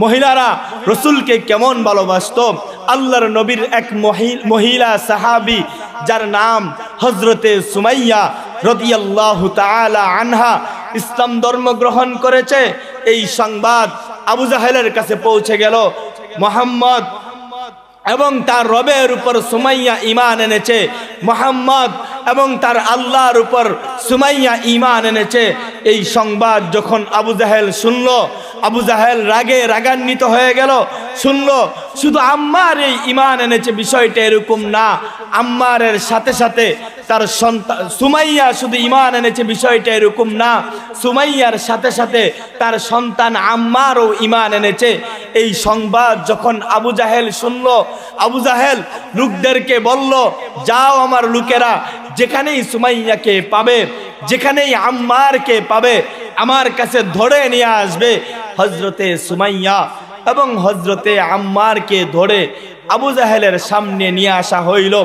মহিলারা রসুলকে কেমন ভালোবাসতো। আল্লাহর নবীর এক মহিলা সাহাবী যার নাম হযরতে সুমাইয়া রাদিয়াল্লাহু তাআলা আনহা ইসলাম ধর্ম গ্রহণ করেছে। এই সংবাদ আবু জাহেলের কাছে পৌঁছে গেল। মুহাম্মদ এবং তার রবের উপর সুমাইয়া ঈমান এনেছে। মুহাম্মদ এবং তার আল্লাহর উপর সুমাইয়া ঈমান এনেছে। এই সংবাদ যখন আবু জাহেল শুনল, আবু জাহেল রাগে রাগান্বিত হয়ে গেল। শুনল শুধু আম্মার এই ঈমান এনেছে বিষয়টা এরকম না, আম্মারের সাথে সাথে তার সন্তান সুমাইয়া শুধু ঈমান এনেছে বিষয়টা এরকম না, সুমাইয়ার সাথে সাথে তার সন্তান আম্মারও ঈমান এনেছে। এই সংবাদ যখন আবু জাহেল শুনল, আবু জাহেল লোকদেরকে বলল, যাও আমার লোকেরা যেখানেই সুমাইয়াকে পাবে, যেখানেই আম্মারকে পাবে, আমার কাছে ধরে নিয়ে আসবে। হযরতে সুমাইয়া এবং হযরতে আম্মারকে ধরে আবু জাহেলের সামনে নিয়ে আসা হইল।